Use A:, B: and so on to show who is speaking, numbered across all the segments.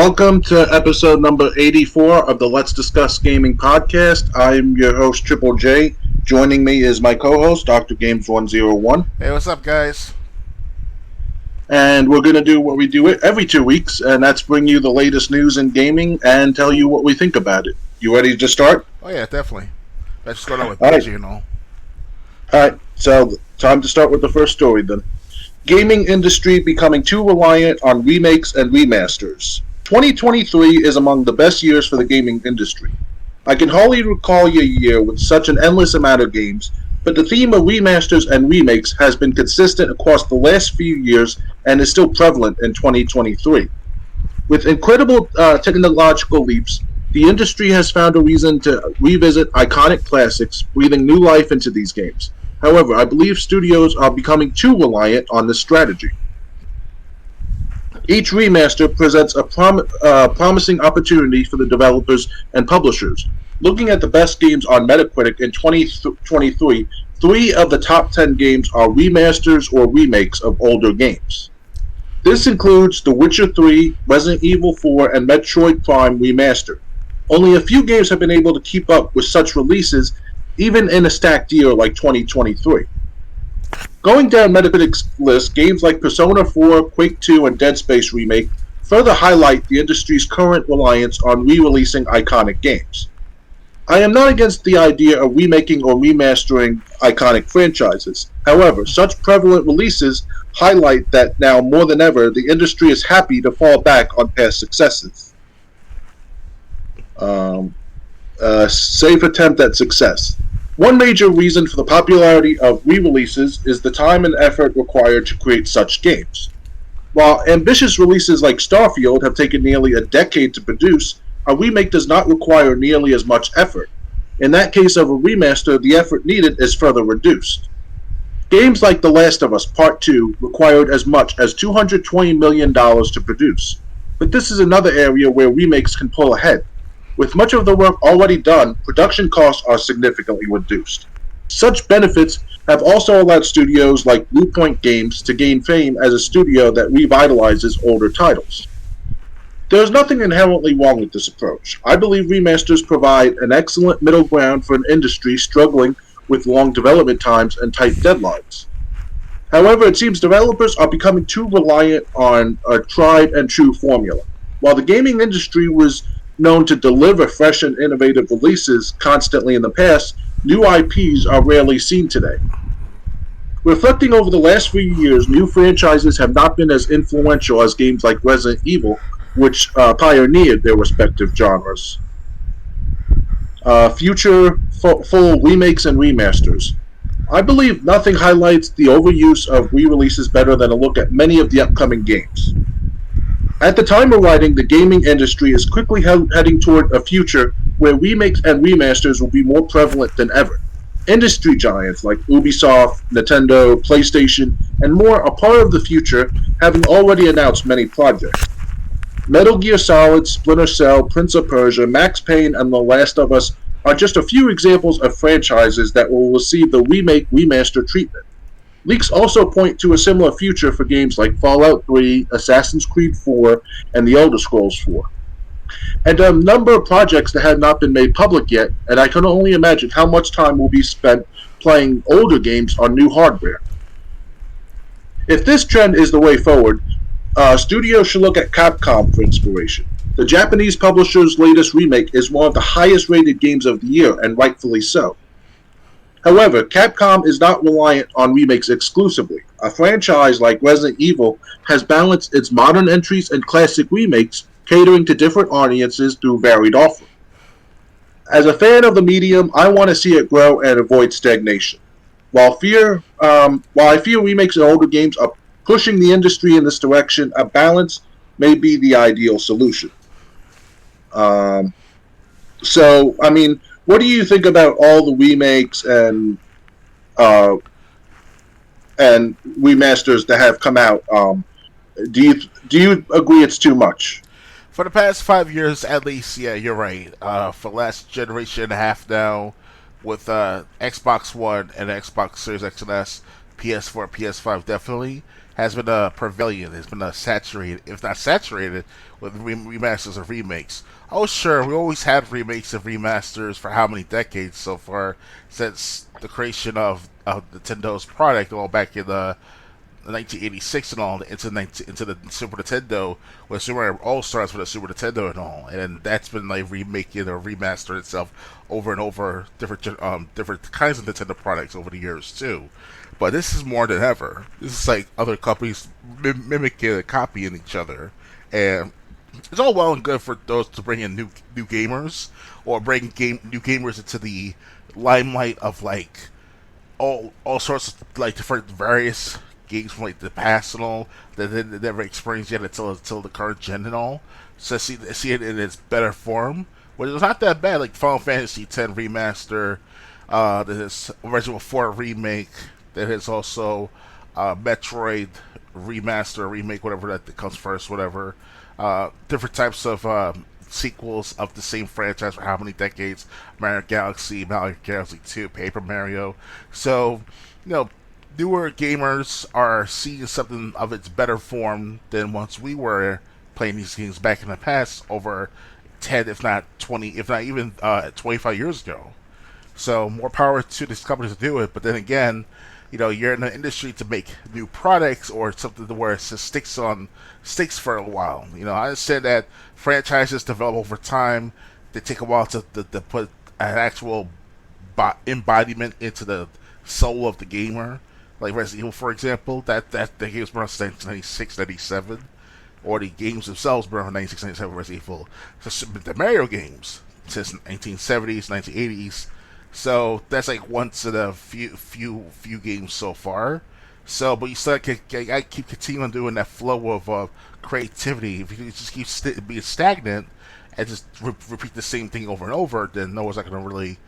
A: Welcome to episode number 84 of the Let's Discuss Gaming podcast. I'm your host, Triple J. Joining me is my co-host, Dr. Games 101.
B: Hey, what's up, guys?
A: And we're going to do what we do every 2 weeks, and that's bring you the latest news in gaming and tell you what we think about it. You ready to start?
B: Oh, yeah, definitely. Let's start out with
A: All right.
B: PG,
A: All right, so time to start with the first story then. Gaming industry becoming too reliant on remakes and remasters. 2023 is among the best years for the gaming industry. I can hardly recall a year with such an endless amount of games, but the theme of remasters and remakes has been consistent across the last few years and is still prevalent in 2023. With incredible technological leaps, the industry has found a reason to revisit iconic classics, breathing new life into these games. However, I believe studios are becoming too reliant on this strategy. Each remaster presents a promising opportunity for the developers and publishers. Looking at the best games on Metacritic in 2023, 3 of the top 10 games are remasters or remakes of older games. This includes The Witcher 3, Resident Evil 4, and Metroid Prime Remastered. Only a few games have been able to keep up with such releases, even in a stacked year like 2023. Going down Metacritic's list, games like Persona 4, Quake 2, and Dead Space Remake further highlight the industry's current reliance on re-releasing iconic games. I am not against the idea of remaking or remastering iconic franchises. However, such prevalent releases highlight that now more than ever, the industry is happy to fall back on past successes. Safe attempt at success. One major reason for the popularity of re-releases is the time and effort required to create such games. While ambitious releases like Starfield have taken nearly a decade to produce, a remake does not require nearly as much effort. In that case of a remaster, the effort needed is further reduced. Games like The Last of Us Part 2 required as much as $220 million to produce, but this is another area where remakes can pull ahead. With much of the work already done, production costs are significantly reduced. Such benefits have also allowed studios like Bluepoint Games to gain fame as a studio that revitalizes older titles. There is nothing inherently wrong with this approach. I believe remasters provide an excellent middle ground for an industry struggling with long development times and tight deadlines. However, it seems developers are becoming too reliant on a tried and true formula. While the gaming industry was known to deliver fresh and innovative releases constantly in the past, new IPs are rarely seen today. Reflecting over the last few years, new franchises have not been as influential as games like Resident Evil, which pioneered their respective genres. Future full remakes and remasters. I believe nothing highlights the overuse of re-releases better than a look at many of the upcoming games. At the time of writing, the gaming industry is quickly heading toward a future where remakes and remasters will be more prevalent than ever. Industry giants like Ubisoft, Nintendo, PlayStation, and more are part of the future, having already announced many projects. Metal Gear Solid, Splinter Cell, Prince of Persia, Max Payne, and The Last of Us are just a few examples of franchises that will receive the remake-remaster treatment. Leaks also point to a similar future for games like Fallout 3, Assassin's Creed 4, and The Elder Scrolls 4. And a number of projects that have not been made public yet, and I can only imagine how much time will be spent playing older games on new hardware. If this trend is the way forward, studios should look at Capcom for inspiration. The Japanese publisher's latest remake is one of the highest rated games of the year, and rightfully so. However, Capcom is not reliant on remakes exclusively. A franchise like Resident Evil has balanced its modern entries and classic remakes, catering to different audiences through varied offerings. As a fan of the medium, I want to see it grow and avoid stagnation. While I fear remakes of older games are pushing the industry in this direction, a balance may be the ideal solution. What do you think about all the remakes and remasters that have come out? Do you agree it's too much?
B: For the past 5 years, at least, yeah, you're right. For the last generation and a half now, with Xbox One and Xbox Series X and S, PS4, PS5 definitely, has been prevalent. It's been saturated, if not saturated, with remasters and remakes. Oh, sure, we always had remakes and remasters for how many decades so far since the creation of Nintendo's product, all back in the 1986 and all into the Super Nintendo, when Super Mario All Stars for the Super Nintendo and all, and that's been like remaking or remastered itself over and over, different kinds of Nintendo products over the years too. But this is more than ever. This is like other companies mimicking and copying each other, and it's all well and good for those to bring in new gamers or bring new gamers into the limelight of like all sorts of like different various games from like the past and all that they never experienced yet until the current gen and all. So see it in its better form, but it's not that bad. Like Final Fantasy X remaster, there's Resident Evil 4 remake. There is also Metroid remaster, remake, whatever that comes first, whatever. Different types of sequels of the same franchise for how many decades? Mario Galaxy, Mario Galaxy 2, Paper Mario. So, newer gamers are seeing something of its better form than once we were playing these games back in the past over 10, if not 20, if not even 25 years ago. So more power to these companies to do it. But then again, you're in the industry to make new products or something to where it just sticks for a while. I understand that franchises develop over time. They take a while to put an actual embodiment into the soul of the gamer. Like Resident Evil, for example, that the games been around since 96, 97, or the games themselves been around 96, 97, Resident Evil. So the Mario games since 1970s, 1980s. So that's like once in a few games so far. So, but you still I keep continuing doing that flow of creativity. If you just keep being stagnant and just repeat the same thing over and over, then no one's not going to really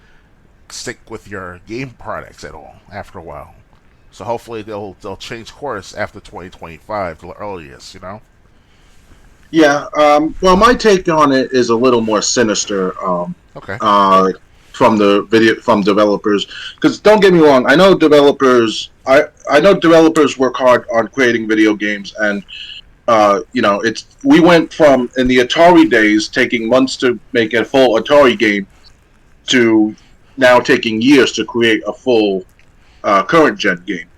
B: stick with your game products at all after a while. So hopefully they'll change course after 2025, the earliest,
A: Yeah. Well, my take on it is a little more sinister.
B: Okay.
A: From developers, because don't get me wrong, I know developers work hard on creating video games, and we went from in the Atari days taking months to make a full Atari game to now taking years to create a full current gen game.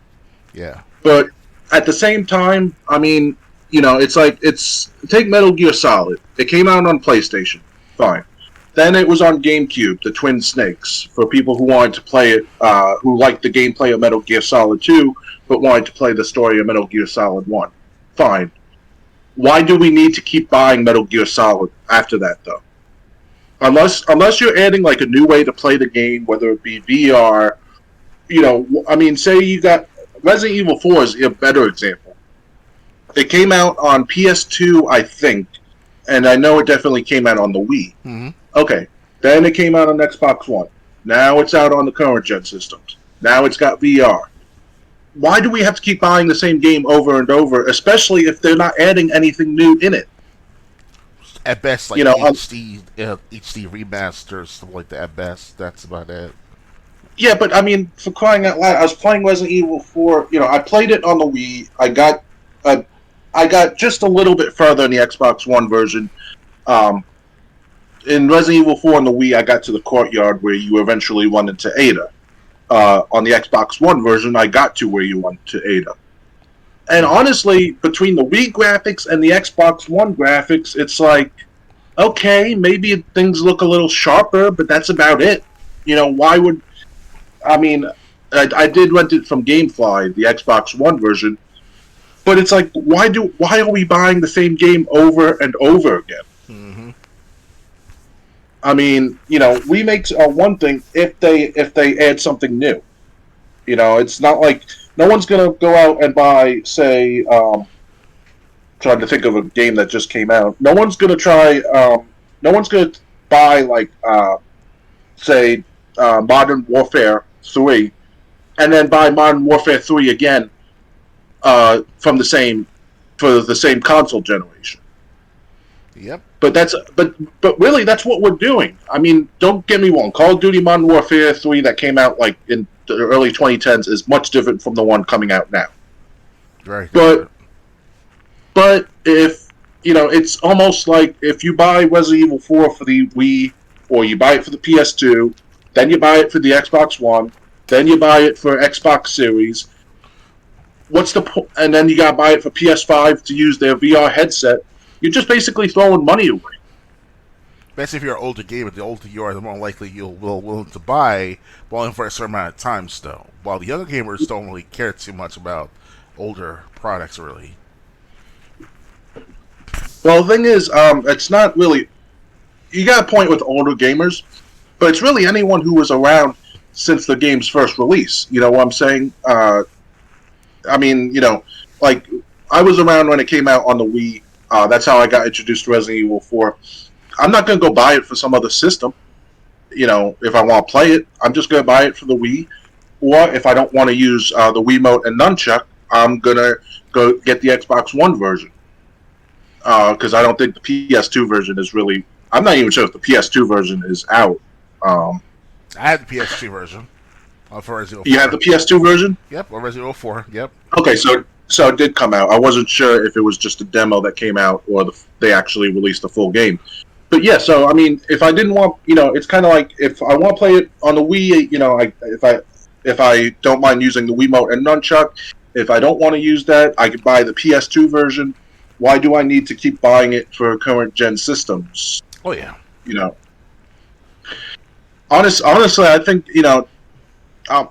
B: Yeah.
A: But at the same time, I mean, take Metal Gear Solid. It came out on PlayStation. Fine. Then it was on GameCube, the Twin Snakes, for people who wanted to play it, who liked the gameplay of Metal Gear Solid 2, but wanted to play the story of Metal Gear Solid 1. Fine. Why do we need to keep buying Metal Gear Solid after that, though? Unless you're adding like a new way to play the game, whether it be VR, say you got Resident Evil 4 is a better example. It came out on PS2, I think, and I know it definitely came out on the Wii.
B: Mm-hmm.
A: Okay, then it came out on Xbox One. Now it's out on the current gen systems. Now it's got VR. Why do we have to keep buying the same game over and over, especially if they're not adding anything new in it?
B: At best, like HD remasters, stuff like that. At best, that's about it.
A: Yeah, but I mean, for crying out loud, I was playing Resident Evil 4. I played it on the Wii. I got just a little bit further in the Xbox One version. In Resident Evil 4 on the Wii, I got to the courtyard where you eventually run into Ada. On the Xbox One version, I got to where you went to Ada. And honestly, between the Wii graphics and the Xbox One graphics, it's like, okay, maybe things look a little sharper, but that's about it. Why would... I mean, I did rent it from GameFly, the Xbox One version, but it's like, why are we buying the same game over and over again?
B: Mm-hmm.
A: I mean, remakes are one thing if they add something new. It's not like no one's gonna go out and buy, say, trying to think of a game that just came out. No one's gonna buy like, say, Modern Warfare 3, and then buy Modern Warfare 3 again for the same console generation.
B: Yep.
A: But really, that's what we're doing. I mean, don't get me wrong. Call of Duty Modern Warfare 3 that came out like in the early 2010s is much different from the one coming out now.
B: Very
A: But
B: different.
A: if it's almost like if you buy Resident Evil 4 for the Wii, or you buy it for the PS2, then you buy it for the Xbox One, then you buy it for Xbox Series. What's the point? And then you gotta buy it for PS5 to use their VR headset. You're just basically throwing money away.
B: Especially if you're an older gamer, the older you are, the more likely you'll will willing to buy, but only for a certain amount of time still. While the younger gamers don't really care too much about older products, really.
A: Well, the thing is, it's not really. You got a point with older gamers, but it's really anyone who was around since the game's first release. You know what I'm saying? I mean, like I was around when it came out on the Wii. That's how I got introduced to Resident Evil 4. I'm not going to go buy it for some other system. If I want to play it, I'm just going to buy it for the Wii. Or if I don't want to use the Wiimote and Nunchuck, I'm going to go get the Xbox One version. Because I don't think the PS2 version is really. I'm not even sure if the PS2 version is out.
B: I had the PS2 version for Resident
A: You
B: Evil
A: have
B: 4.
A: the PS2 version?
B: Yep, or Resident Evil 4. Yep.
A: Okay, so it did come out. I wasn't sure if it was just a demo that came out or they actually released the full game. But yeah, so I mean, if I didn't want, it's kind of like if I want to play it on the Wii, if I don't mind using the Wiimote and Nunchuck, if I don't want to use that, I could buy the PS2 version. Why do I need to keep buying it for current gen systems?
B: Oh yeah.
A: You know, honestly, I think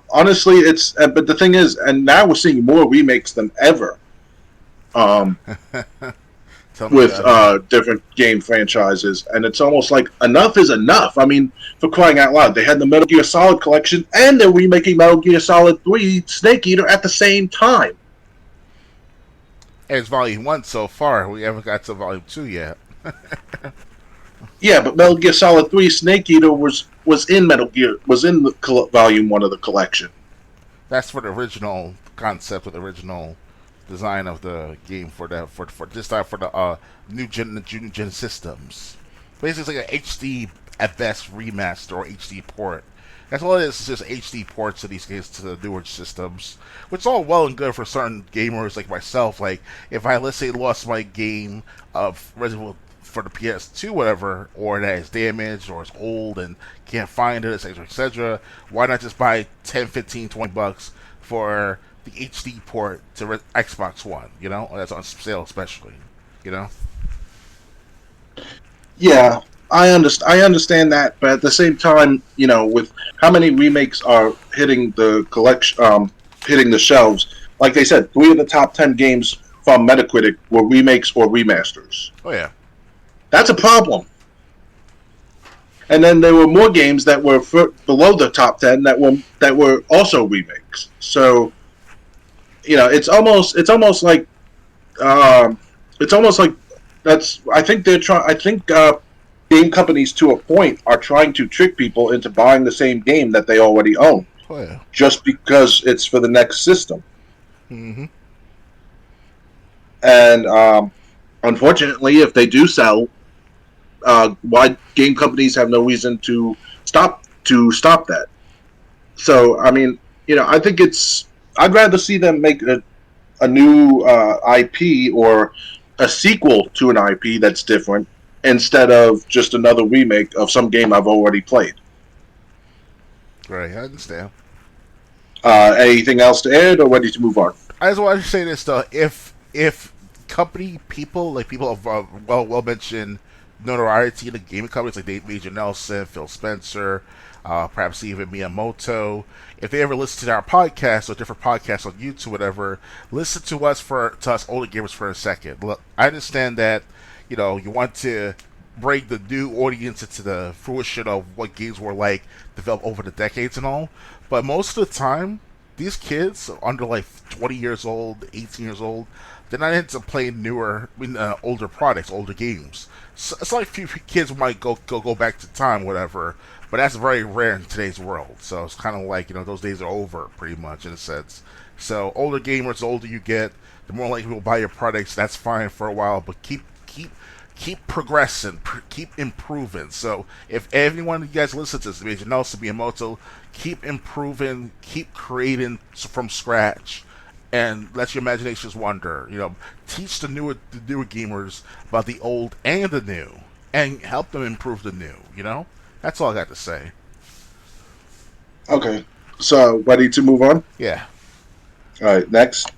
A: honestly, it's. But the thing is, and now we're seeing more remakes than ever.
B: Tell me
A: With
B: about it.
A: different game franchises, and it's almost like enough is enough. I mean, for crying out loud, they had the Metal Gear Solid collection, and they're remaking Metal Gear Solid 3 Snake Eater at the same time.
B: It's Volume 1 so far. We haven't got to Volume 2 yet.
A: Yeah, but Metal Gear Solid 3 Snake Eater was in the Volume 1 of the collection.
B: That's for the original concept, or the original design of the game for this time for the new gen systems. Basically, it's like an HD at best remaster or HD port. That's all it is. It's just HD ports of these games to the newer systems, which is all well and good for certain gamers like myself. Like if I, let's say, lost my game of Resident Evil for the PS2, whatever, or that is damaged or it's old and can't find it, etc., etc. Why not just buy 10, 15, 20 bucks for the HD port to Xbox One? That's on sale, especially. You know.
A: Yeah, I understand that, but at the same time, with how many remakes are hitting the collection, hitting the shelves, like they said, 3 of the top 10 games from Metacritic were remakes or remasters.
B: Oh yeah.
A: That's a problem. And then there were more games that were below the top 10 that were also remakes. So, it's almost like that's. I think they're trying. I think game companies, to a point, are trying to trick people into buying the same game that they already own,
B: Oh yeah.
A: just because it's for the next system.
B: Mm-hmm.
A: And unfortunately, if they do sell, why game companies have no reason to stop that. So I mean, I think I'd rather see them make a new IP or a sequel to an IP that's different instead of just another remake of some game I've already played.
B: Right. I understand.
A: Anything else to add, or ready to move on?
B: I just want to say this though: if company people, like people of well mentioned notoriety in the gaming companies, like Dave Major Nelson, Phil Spencer, perhaps even Miyamoto, if they ever listen to our podcast or different podcasts on YouTube, whatever, listen to us older gamers for a second. Look, I understand that you want to bring the new audience into the fruition of what games were like developed over the decades and all, but most of the time, these kids under like 20 years old, 18 years old, they're not into playing older products, older games. So it's like a few kids might go back to time, whatever, but that's very rare in today's world. So it's kind of like those days are over, pretty much in a sense. So older gamers, the older you get, the more likely people buy your products. That's fine for a while, but keep progressing, keep improving. So if any one of you guys listen to this, Major Nelson, Miyamoto, keep improving, keep creating from scratch. and let your imaginations wander. Teach the newer gamers about the old and the new, and help them improve the new. That's all I got to say.
A: Okay. So, ready to move on?
B: Yeah.
A: All right, next.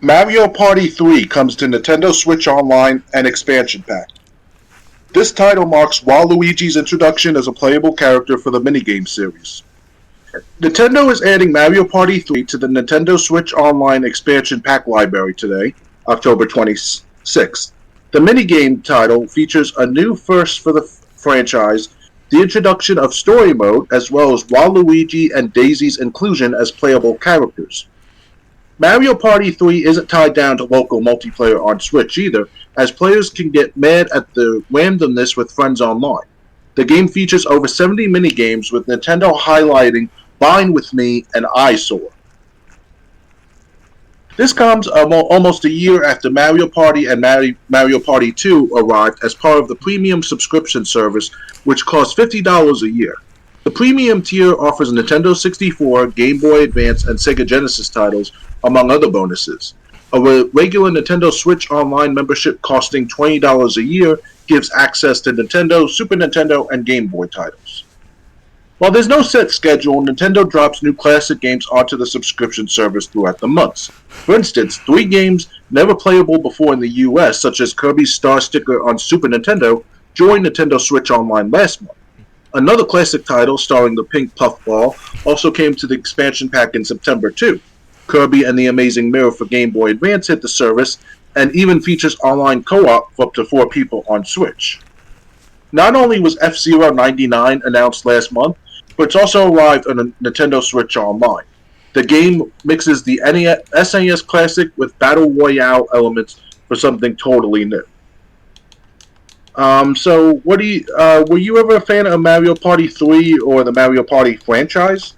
A: Mario Party 3 comes to Nintendo Switch Online and expansion pack. This title marks Waluigi's introduction as a playable character for the minigame series. Nintendo is adding Mario Party 3 to the Nintendo Switch Online expansion pack library today, October 26th. The minigame title features a new first for the franchise, the introduction of story mode, as well as Waluigi and Daisy's inclusion as playable characters. Mario Party 3 isn't tied down to local multiplayer on Switch either, as players can get mad at the randomness with friends online. The game features over 70 minigames, with Nintendo highlighting Bind With Me and Eyesore. This comes almost a year after Mario Party and Mario Party 2 arrived as part of the premium subscription service, which costs $50 a year. The premium tier offers Nintendo 64, Game Boy Advance, and Sega Genesis titles, among other bonuses. A regular Nintendo Switch Online membership costing $20 a year gives access to Nintendo, Super Nintendo, and Game Boy titles. While there's no set schedule, Nintendo drops new classic games onto the subscription service throughout the months. For instance, 3 games never playable before in the US, such as Kirby's Star Sticker on Super Nintendo, joined Nintendo Switch Online last month. Another classic title, starring the Pink Puffball, also came to the expansion pack in September too. Kirby and the Amazing Mirror for Game Boy Advance hit the service, and even features online co-op for up to 4 people on Switch. Not only was F-Zero 99 announced last month, but it's also arrived on a Nintendo Switch Online. The game mixes the SNES Classic with Battle Royale elements for something totally new. So, were you ever a fan of Mario Party 3 or the Mario Party franchise?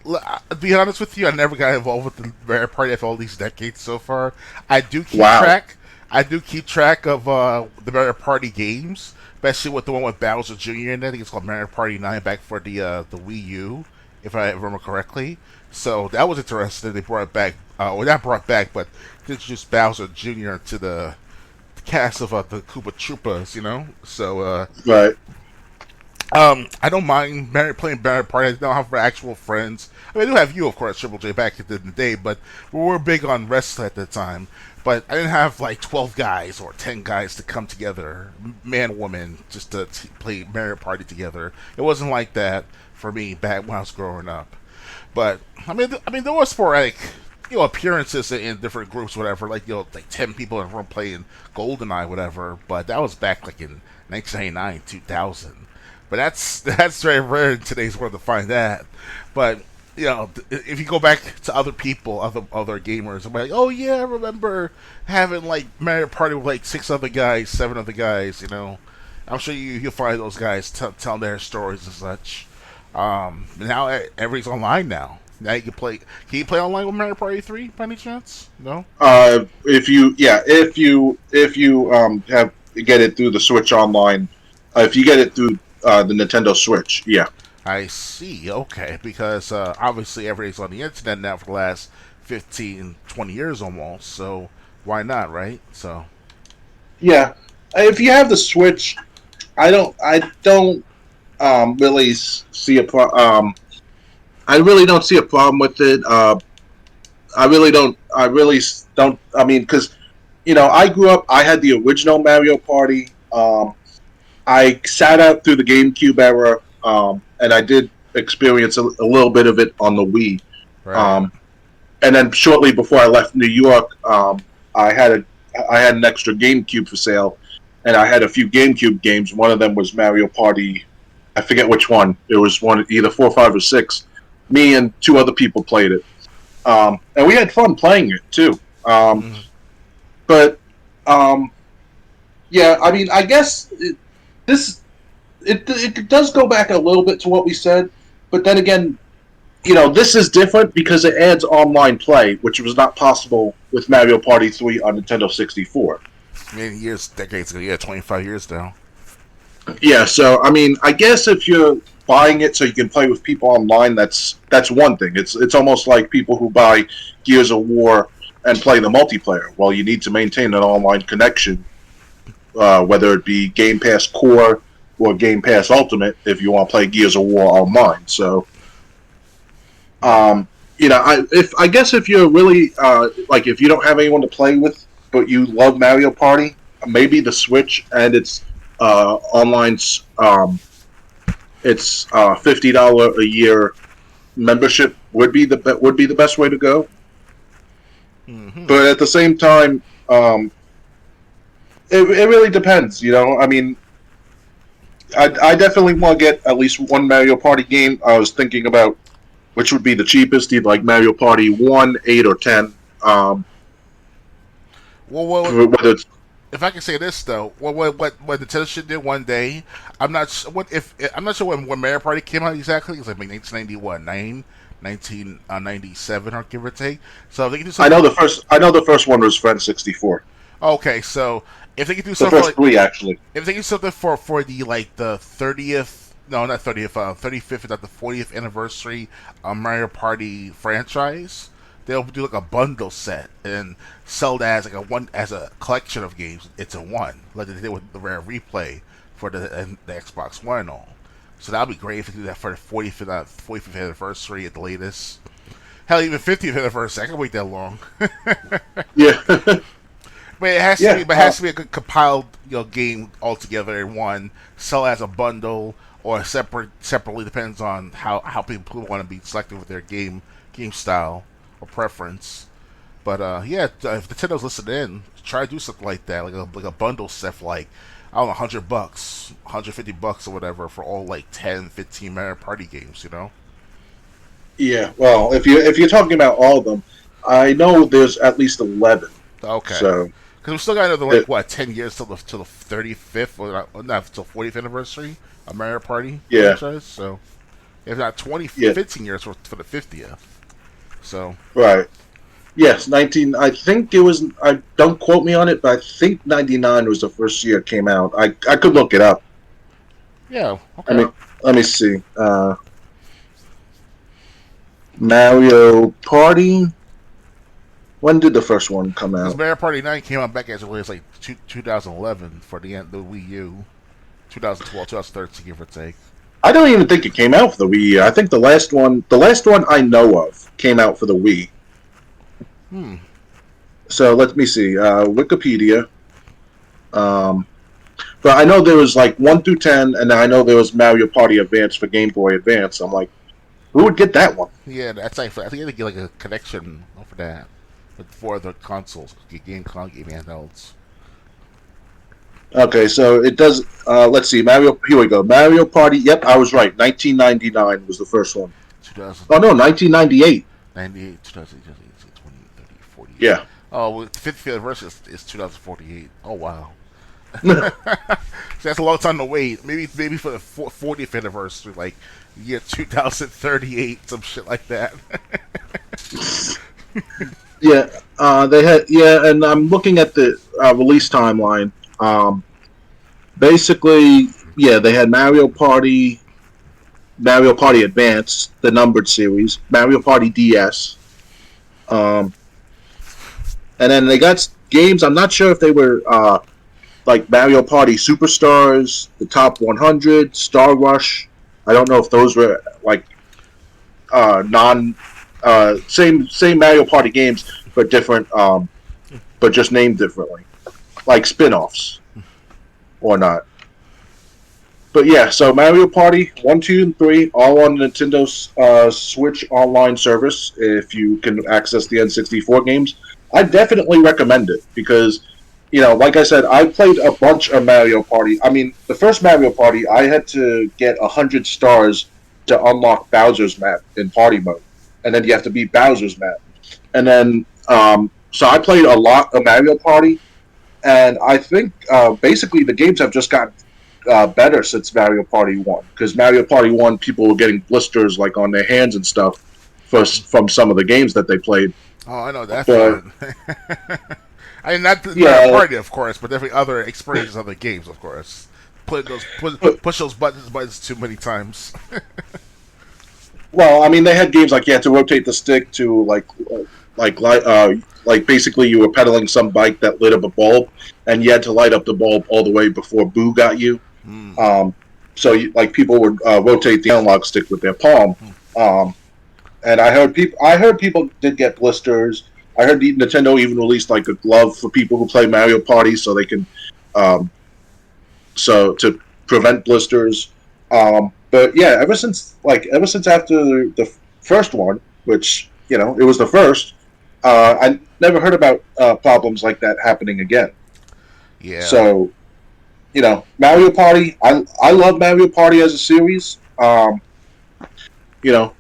B: To be honest with you, I never got involved with the Mario Party after all these decades so far. I do keep track. I do keep track of the Mario Party games, especially with the one with Bowser Jr. in it. I think it's called Mario Party 9 back for the Wii U, if I remember correctly. So that was interesting. They brought it back, well, not brought back, but introduced Bowser Jr. to the cast of the Koopa Troopas, So,
A: right.
B: I don't mind playing Mario Party. I don't have actual friends. I mean, I do have you, of course, Triple J, back in the day, but we were big on wrestling at the time. But I didn't have like 12 guys or 10 guys to come together, man, woman, just to play Mario Party together. It wasn't like that for me back when I was growing up. But I mean, there were sporadic, appearances in different groups, whatever. Like 10 people in a room playing GoldenEye, whatever. But that was back like in 1999, 2000. But that's very rare in today's world to find that. But if you go back to other people, other gamers, I'm like, oh yeah, I remember having like Mario Party with like 6 other guys, 7 other guys. I'm sure you'll find those guys telling their stories and such. Now everybody's online now. Now you can play. Can you play online with Mario Party 3 by any chance? No.
A: If you have get it through the Switch Online, if you get it through the Nintendo Switch, yeah.
B: I see. Okay, because obviously everybody's on the internet now for the last 15, 20 years almost. So why not, right? So.
A: Yeah, if you have the Switch, I don't really see a problem. I really don't see a problem with it. I really don't. I mean, because I grew up. I had the original Mario Party. I sat out through the GameCube era, and I did experience a little bit of it on the Wii.
B: Right.
A: And then shortly before I left New York, I had an extra GameCube for sale, and I had a few GameCube games. One of them was Mario Party. I forget which one. It was either 4, 5, or 6. Me and 2 other people played it, and we had fun playing it too. But yeah, I mean, I guess it does go back a little bit to what we said, but then again, this is different because it adds online play, which was not possible with Mario Party 3 on Nintendo 64.
B: Many years, decades ago, 25 years now.
A: Yeah, so I mean, I guess if you're buying it so you can play with people online, that's one thing. It's almost like people who buy Gears of War and play the multiplayer. Well, you need to maintain an online connection, whether it be Game Pass Core or Game Pass Ultimate, if you want to play Gears of War online. So, um, I guess if you're really like if you don't have anyone to play with, but you love Mario Party, maybe the Switch and its online it's $50 a year membership would be the best way to go.
B: Mm-hmm.
A: But at the same time, it really depends. I mean, I definitely want to get at least one Mario Party game. I was thinking about which would be the cheapest, either like Mario Party 1, 8, or 10. Whether it's
B: If I can say this though, what Nintendo should do one day, I'm not sure when Mario Party came out exactly. It's like 1990 what 1997 or give or take. So if they can do something.
A: I know the first one was Friend 64.
B: Okay, so if they can do
A: The
B: something
A: first
B: like
A: three actually.
B: if they can do something for the like the 30th, no, not 30th, 35th, not the 40th anniversary Mario Party franchise, they'll do like a bundle set and sell that as like a collection of games. It's a one, like they did with the Rare Replay for the Xbox One and all. So that'd be great if they do that for the 45th anniversary at the latest. Hell, even 50th anniversary. I can wait that long.
A: Yeah.
B: But it has to
A: Yeah.
B: be. But it has to be a good compiled, game altogether in one. Sell as a bundle or separately depends on how people want to be selected with their game style or preference. But yeah, if Nintendo's listening in, try to do something like that, like a bundle set for like I don't know, $100, $150 or whatever for all like 10, 15 Mario Party games.
A: Yeah. Well, if you're talking about all of them, I know there's at least 11.
B: Okay.
A: So
B: Because we still got another
A: it,
B: 10 years till the 35th or not till 40th anniversary of Mario Party
A: yeah.
B: franchise. So if not 20,
A: Yeah.
B: 15 years for the 50th. So
A: Right. Yes, 19. I think it was. I don't quote me on it, but I think 99 was the first year it came out. I could look it up.
B: yeah,
A: I
B: okay.
A: mean, let me see. Mario Party. When did the first one come
B: Because
A: out?
B: Mario Party 9 came out back as early as like 2011 for the Wii U, 2012, 2013, give or take.
A: I don't even think it came out for the Wii U. I think the last one I know of, came out for the Wii.
B: Hmm.
A: So let me see. Wikipedia. Um, but I know there was like 1 through 10, and then I know there was Mario Party Advance for Game Boy Advance. I'm like, who would get that one?
B: Yeah, that's like I think you had to get like a connection for that for the consoles, game handhelds.
A: Okay, so it does. Let's see. Mario. Here we go. Mario Party. Yep, I was right. 1999 was the first one.
B: 2000.
A: Oh no, 1998.
B: 98, 2008, 20, 30, 40.
A: Yeah.
B: Oh, well, the 50th anniversary is 2048. Oh, wow. So that's a long time to wait. Maybe for the 40th anniversary, like year 2038, some shit like that.
A: Yeah. They had. Yeah, and I'm looking at the release timeline. Basically, yeah, they had Mario Party Advance, the numbered series, Mario Party DS, um, and then they got games. I'm not sure if they were like Mario Party Superstars, the Top 100, Star Rush. I don't know if those were like non same Mario Party games, but different, but just named differently, like spin-offs or not. But yeah, so Mario Party 1, 2, and 3 all on Nintendo's Switch online service. If you can access the N64 games, I definitely recommend it because, like I said, I played a bunch of Mario Party. I mean, the first Mario Party, I had to get 100 stars to unlock Bowser's map in party mode, and then you have to beat Bowser's map. And then, so I played a lot of Mario Party, and I think basically the games have just gotten better since Mario Party 1. Because Mario Party 1, people were getting blisters like on their hands and stuff from some of the games that they played.
B: Oh, I know that
A: But
B: feeling. I mean, not the Mario
A: yeah,
B: Party, of course, but definitely other experiences, other games, of course.
A: But,
B: push those buttons too many times.
A: well, I mean, they had games like you had to rotate the stick to like basically you were pedaling some bike that lit up a bulb, and you had to light up the bulb all the way before Boo got you.
B: Mm.
A: So like people would rotate the analog stick with their palm. Um, and I heard people did get blisters. I heard Nintendo even released like a glove for people who play Mario Party, so they can um, so to prevent blisters. But yeah, ever since after the first one, which it was the first, I never heard about problems like that happening again.
B: Yeah.
A: So Mario Party, I love Mario Party as a series. You know,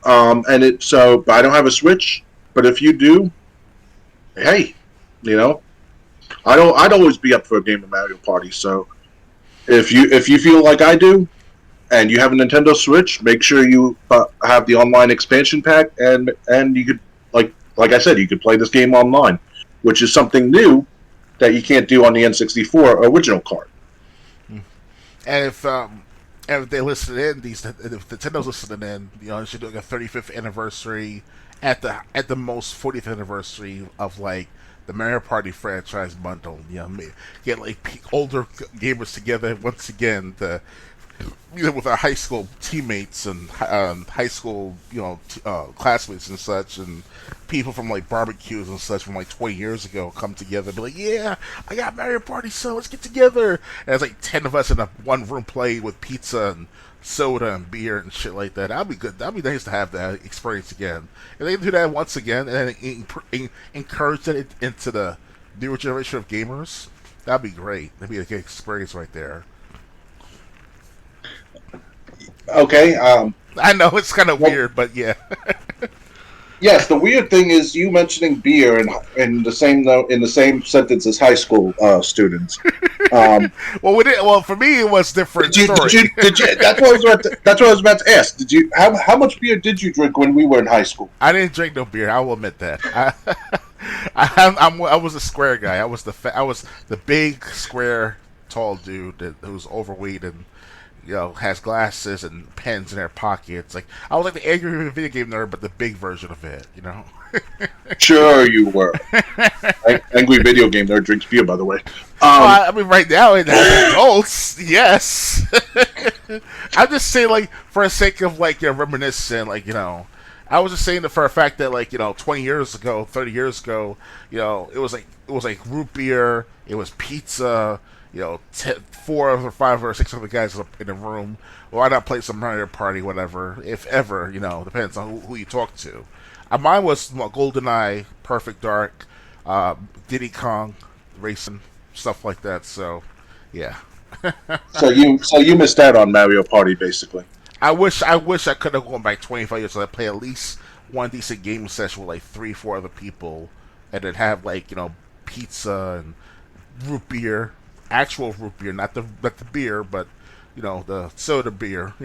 A: and but I don't have a Switch. But if you do, hey, you know, I'd always be up for a game of Mario Party. So if you feel like I do, and you have a Nintendo Switch, make sure you have the online expansion pack, and you could like I said, you could play this game online, which is something new that you can't do on the N64 original card.
B: And if they listen in, if Nintendo's listening in, they're doing a 35th anniversary at the most 40th anniversary of like the Mario Party franchise bundle. Get like older gamers together once again to with our high school teammates and high school classmates and such, and people from like barbecues and such from like 20 years ago come together and be like, yeah, I got Mario Party, so let's get together. And it's like 10 of us in a one room playing with pizza and soda and beer and shit like that. That'd be good. That'd be nice to have that experience again. And they can do that once again and then encourage that into the newer generation of gamers. That'd be great. That'd be a good experience right there.
A: Okay.
B: I know it's kind of weird, but yeah.
A: Yes, the weird thing is you mentioning beer in the same sentence as high school students.
B: Well, for me it was different.
A: Did you? That's what I was about to ask. Did you? How much beer did you drink when we were in high school?
B: I didn't drink no beer. I will admit that. I was a square guy. I was the big square tall dude who was overweight and has glasses and pens in their pockets. Like I was like the angry video game nerd, but the big version of it.
A: Sure, you were. Angry video game nerd drinks beer, by the way.
B: I mean, right now in adults, yes. I'm just saying, like, for the sake of like reminiscing, like I was just saying that for a fact that like 20 years ago, 30 years ago, it was like root beer, it was pizza. 4 or 5 or 6 other guys in a room. Why not play some Mario Party, whatever, if ever, depends on who you talk to. Mine was GoldenEye, Perfect Dark, Diddy Kong Racing, stuff like that, so, yeah.
A: So you missed out on Mario Party, basically.
B: I wish I could have gone back 25 years so I play at least one decent game session with like 3-4 other people, and then have like, pizza and root beer. Actual root beer, not the beer, but the soda beer.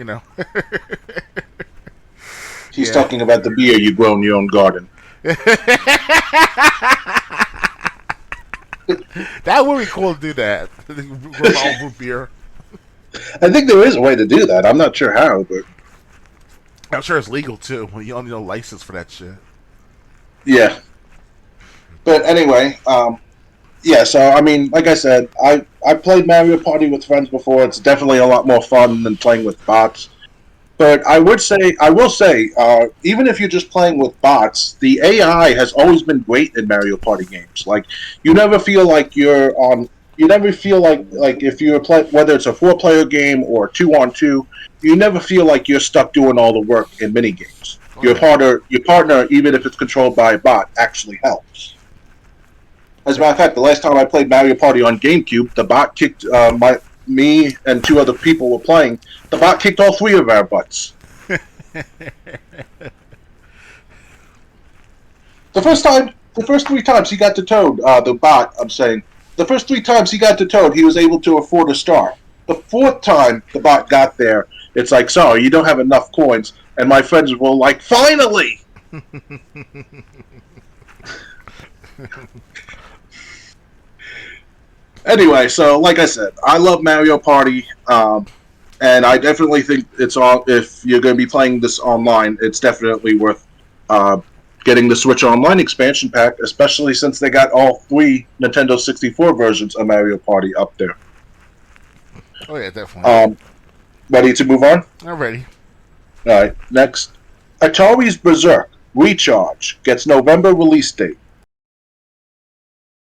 A: He's talking about the beer you grow in your own garden.
B: That would be cool to do that. Grow my own root beer.
A: I think there is a way to do that. I'm not sure how, but
B: I'm sure it's legal too. You don't need no license for that shit.
A: Yeah. But anyway, yeah, so I mean, like I said, I played Mario Party with friends before. It's definitely a lot more fun than playing with bots. But I will say, even if you're just playing with bots, the AI has always been great in Mario Party games. Like, you never feel like you're on. You never feel like if you're whether it's a 4-player game or 2-on-2, you never feel like you're stuck doing all the work in mini games. Your partner, even if it's controlled by a bot, actually helps. As a matter of fact, the last time I played Mario Party on GameCube, the bot kicked me and 2 other people were playing. The bot kicked all 3 of our butts. The first 3 times he got to Toad, the bot, I'm saying, the first 3 times he got to Toad, he was able to afford a star. The 4th time the bot got there, it's like, sorry, you don't have enough coins. And my friends were like, finally! Anyway, so like I said, I love Mario Party, and I definitely think it's all. If you're going to be playing this online, it's definitely worth uh, getting the Switch Online expansion pack, especially since they got all three Nintendo 64 versions of Mario Party up there.
B: Oh yeah, definitely.
A: Ready to move on?
B: I'm ready.
A: All right. Next, Atari's Berserk Recharge gets November release date.